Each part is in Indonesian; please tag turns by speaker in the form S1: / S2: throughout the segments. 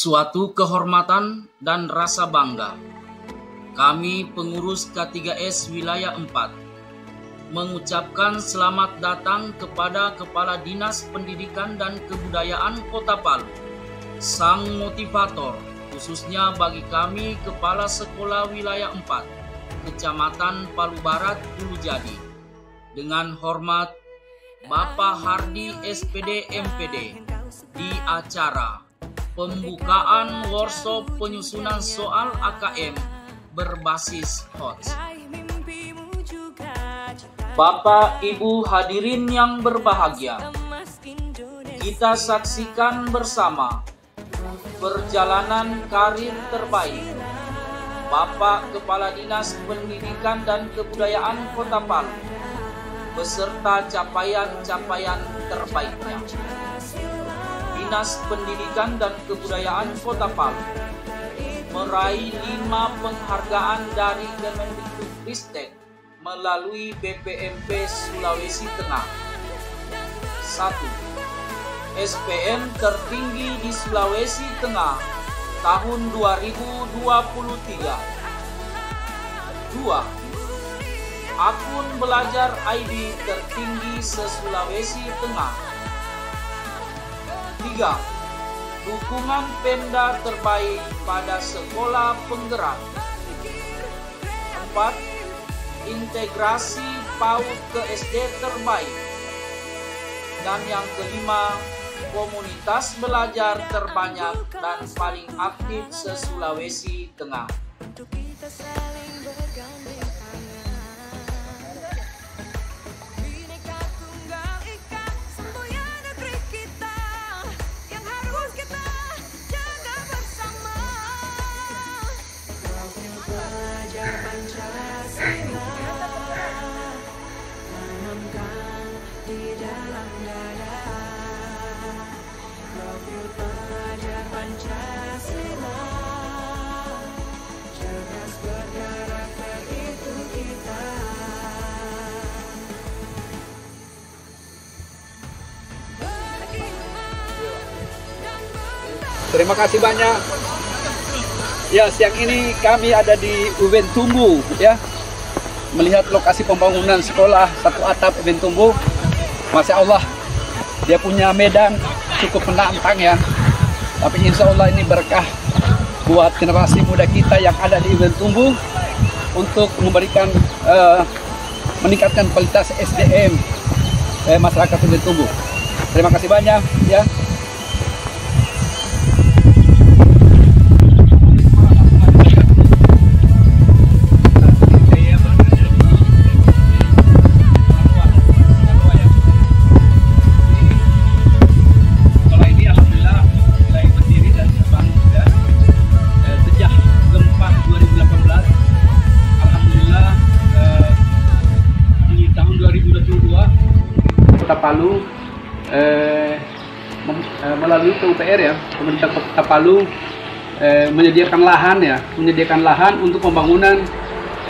S1: Suatu kehormatan dan rasa bangga, kami pengurus K3S Wilayah 4 mengucapkan selamat datang kepada Kepala Dinas Pendidikan dan Kebudayaan Kota Palu, sang motivator, khususnya bagi kami Kepala Sekolah Wilayah 4, Kecamatan Palu Barat, Hulu Jadi. Dengan hormat, Bapak Hardi SPD MPD, di acara pembukaan workshop penyusunan soal AKM berbasis HOTS. Bapak Ibu hadirin yang berbahagia, kita saksikan bersama perjalanan karir terbaik Bapak Kepala Dinas Pendidikan dan Kebudayaan Kota Palu beserta capaian-capaian terbaiknya. Dinas Pendidikan dan Kebudayaan Kota Palu meraih 5 penghargaan dari Kemendikbudristek melalui BPMP Sulawesi Tengah. 1. SPM tertinggi di Sulawesi Tengah tahun 2023. 2. Akun belajar ID tertinggi se-Sulawesi Tengah. 3. Dukungan Pemda terbaik pada sekolah penggerak. 4. Integrasi PAUD ke SD terbaik. Dan yang kelima, komunitas belajar terbanyak dan paling aktif se-Sulawesi Tengah.
S2: Terima kasih banyak. Ya, siang ini kami ada di UBN Tumbu, ya, melihat lokasi pembangunan sekolah satu atap UBN Tumbu. Masya Allah, dia punya medan cukup menantang, ya. Tapi insya Allah ini berkah buat generasi muda kita yang ada di UBN Tumbu untuk memberikan meningkatkan kualitas SDM masyarakat UBN Tumbu. Terima kasih banyak, ya. Kota Palu melalui PUPR, ya, pemerintah Kota Palu menyediakan lahan untuk pembangunan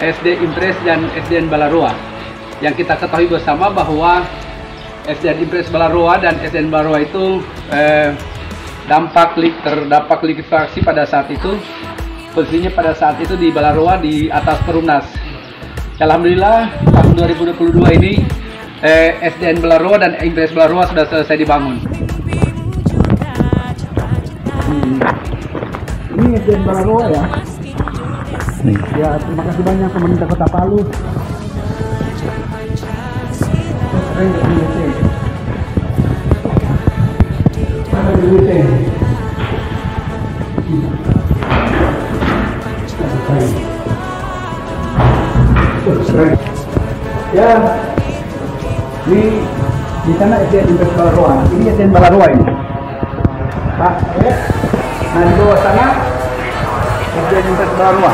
S2: SD Impres dan SDN Balaroa. Yang kita ketahui bersama bahwa SDN Impres Balaroa dan SDN Balaroa itu terdampak likuifaksi pada saat itu. Posisinya pada saat itu di Balaroa di atas Perumnas. Alhamdulillah tahun 2022 ini SDN Balaroa dan Impres Balaroa sudah selesai dibangun. Ini SDN Balaroa, ya. Ya, terima kasih banyak pemerintah Kota Palu. Ya. Ini di sana SDN Impres Balaroa. Ini SDN Balaroa ini, Pak. Nah, di bawah sana SDN Impres Balaroa.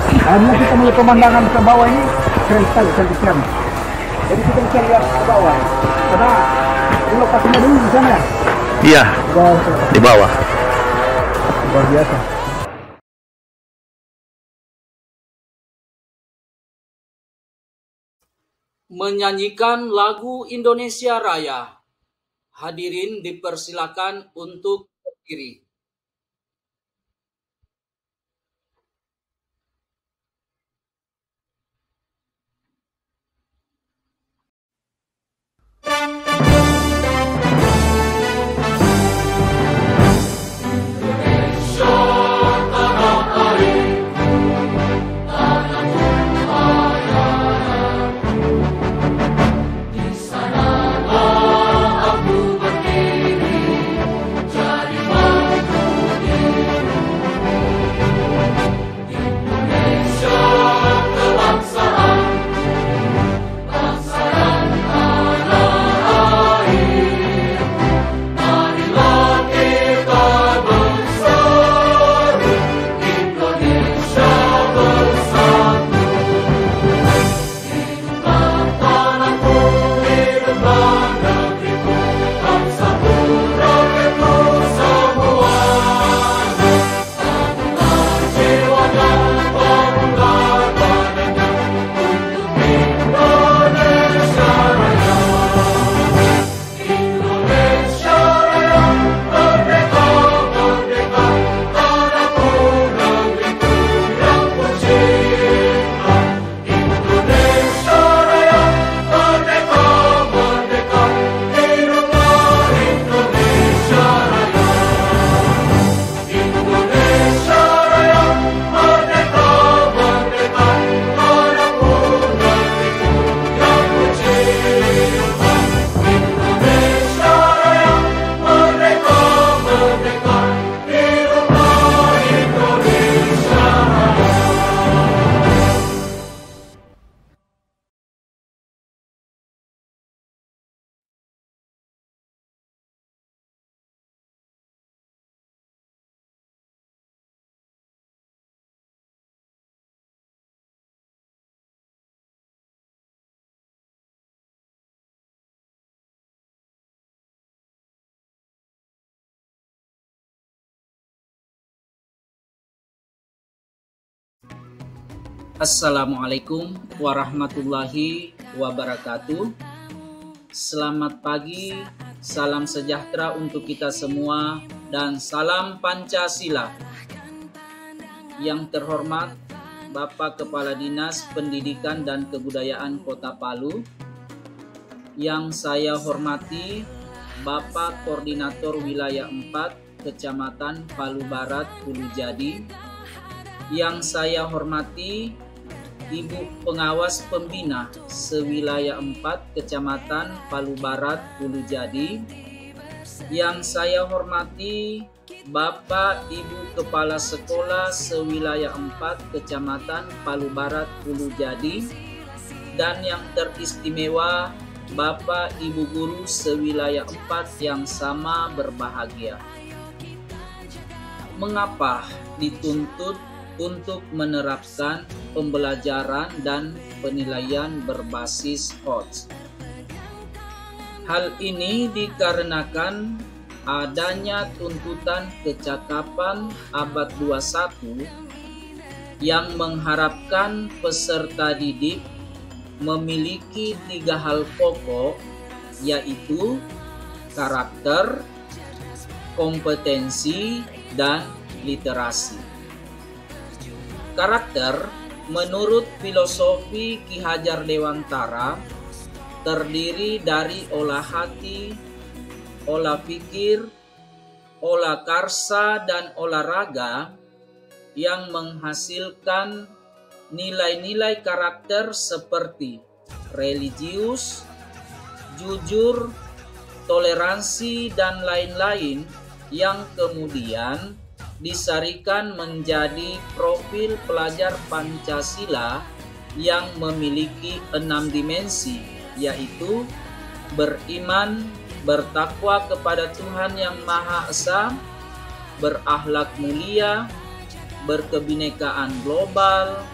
S2: Karena kita melihat pemandangan ke bawah ini keren sekali, cantik sekali. Jadi kita bisa lihat ke bawah. Karena ini lokasinya dulu di sana, ya? Iya. Di bawah. Luar biasa.
S1: Menyanyikan lagu Indonesia Raya. Hadirin dipersilakan untuk berdiri. Assalamualaikum warahmatullahi wabarakatuh. Selamat pagi, salam sejahtera untuk kita semua, dan salam Pancasila. Yang terhormat Bapak Kepala Dinas Pendidikan dan Kebudayaan Kota Palu, yang saya hormati Bapak Koordinator Wilayah 4 Kecamatan Palu Barat Hulu Jadi, yang saya hormati Ibu Pengawas Pembina sewilayah 4 Kecamatan Palu Barat Hulu Jadi, yang saya hormati Bapak Ibu Kepala Sekolah sewilayah 4 Kecamatan Palu Barat Hulu Jadi, dan yang teristimewa Bapak Ibu Guru sewilayah 4 yang sama berbahagia. Mengapa dituntut untuk menerapkan pembelajaran dan penilaian berbasis HOTS? Hal ini dikarenakan adanya tuntutan kecakapan abad 21 yang mengharapkan peserta didik memiliki 3 hal pokok, yaitu karakter, kompetensi, dan literasi. Karakter, menurut filosofi Ki Hajar Dewantara, terdiri dari olah hati, olah pikir, olah karsa, dan olahraga yang menghasilkan nilai-nilai karakter seperti religius, jujur, toleransi, dan lain-lain yang kemudian disarikan menjadi profil pelajar Pancasila yang memiliki 6 dimensi, yaitu beriman, bertakwa kepada Tuhan Yang Maha Esa, berakhlak mulia, berkebinekaan global,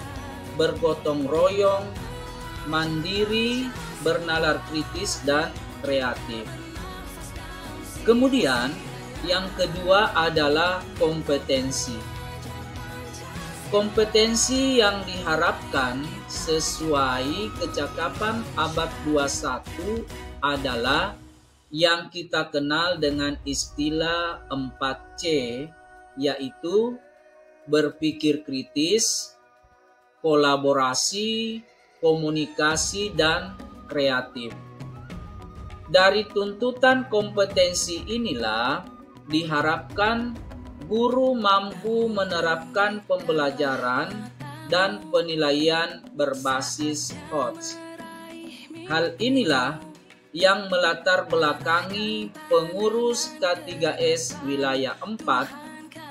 S1: bergotong royong, mandiri, bernalar kritis, dan kreatif. Kemudian yang kedua adalah kompetensi. Kompetensi yang diharapkan sesuai kecakapan abad 21 adalah yang kita kenal dengan istilah 4C, yaitu berpikir kritis, kolaborasi, komunikasi, dan kreatif. Dari tuntutan kompetensi inilah diharapkan guru mampu menerapkan pembelajaran dan penilaian berbasis HOTS. Hal inilah yang melatar belakangi pengurus K3S Wilayah 4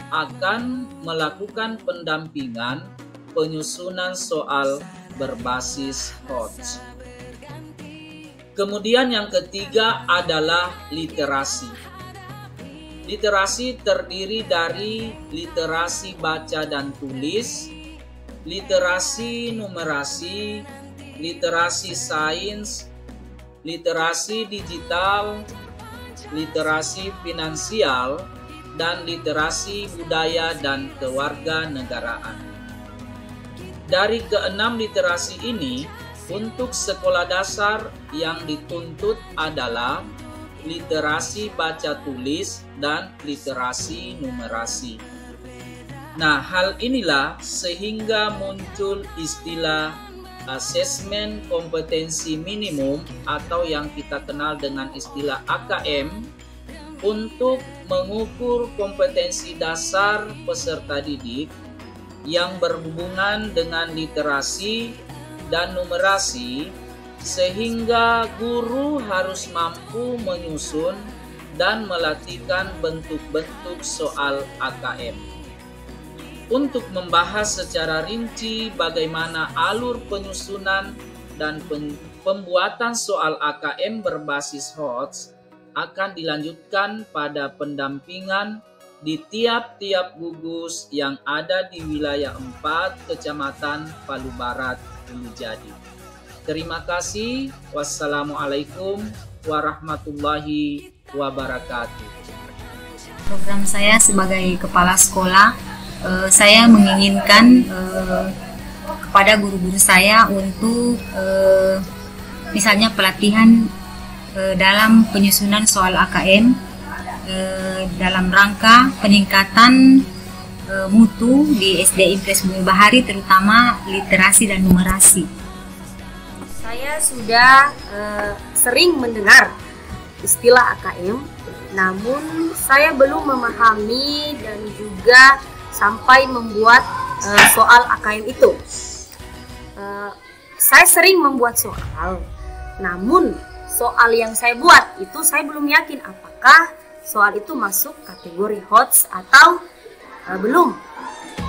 S1: akan melakukan pendampingan penyusunan soal berbasis HOTS. Kemudian yang ketiga adalah literasi. Literasi terdiri dari literasi baca dan tulis, literasi numerasi, literasi sains, literasi digital, literasi finansial, dan literasi budaya dan kewarganegaraan. Dari keenam literasi ini, untuk sekolah dasar yang dituntut adalah literasi baca tulis dan literasi numerasi. Nah, hal inilah sehingga muncul istilah asesmen kompetensi minimum atau yang kita kenal dengan istilah AKM untuk mengukur kompetensi dasar peserta didik yang berhubungan dengan literasi dan numerasi, sehingga guru harus mampu menyusun dan melatihkan bentuk-bentuk soal AKM. Untuk membahas secara rinci bagaimana alur penyusunan dan pembuatan soal AKM berbasis HOTS akan dilanjutkan pada pendampingan di tiap-tiap gugus yang ada di wilayah 4 Kecamatan Palu Barat, Ulu Jadi. Terima kasih. Wassalamualaikum warahmatullahi wabarakatuh.
S3: Program saya sebagai kepala sekolah, saya menginginkan kepada guru-guru saya untuk misalnya pelatihan dalam penyusunan soal AKM dalam rangka peningkatan mutu di SD Impres Bumi Bahari, terutama literasi dan numerasi.
S4: Saya sudah sering mendengar istilah AKM, namun saya belum memahami dan juga sampai membuat soal AKM itu. Saya sering membuat soal, namun soal yang saya buat itu saya belum yakin apakah soal itu masuk kategori HOTS atau belum.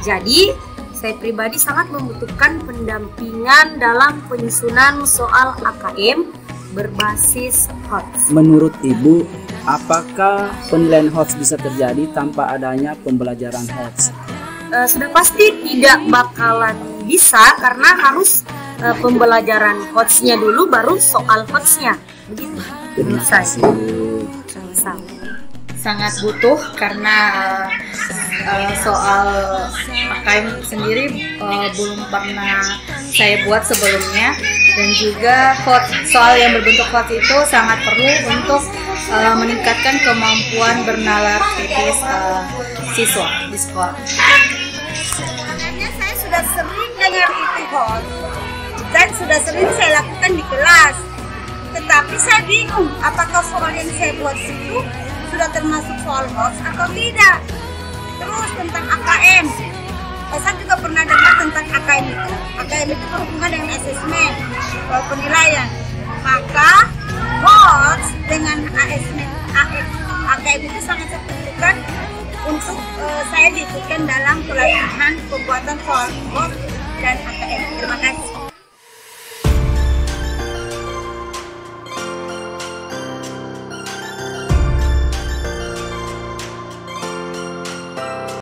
S4: Jadi saya pribadi sangat membutuhkan pendampingan dalam penyusunan soal AKM berbasis HOTS.
S5: Menurut Ibu, apakah penilaian HOTS bisa terjadi tanpa adanya pembelajaran HOTS?
S4: Sudah pasti tidak bakalan bisa karena harus pembelajaran HOTS-nya dulu baru soal HOTS-nya. Begitu.
S5: Terima kasih.
S4: Sama-sama.
S6: Sangat butuh karena soal AKM sendiri belum pernah saya buat sebelumnya, dan juga soal yang berbentuk HOTS itu sangat perlu untuk meningkatkan kemampuan bernalar kritis siswa di sekolah.
S7: Sebenarnya saya sudah sering dengar itu HOTS dan sudah sering saya lakukan di kelas, tetapi saya bingung apakah soal yang saya buat itu sudah termasuk soal HOTS atau tidak. Terus tentang AKM, saya juga pernah dengar tentang AKM itu. AKM itu berhubungan dengan asesmen, penilaian. Maka HOTS dengan asesmen AKM itu sangat signifikan untuk saya diikutkan dalam pelatihan pembuatan soal HOTS dan AKM. Terima kasih.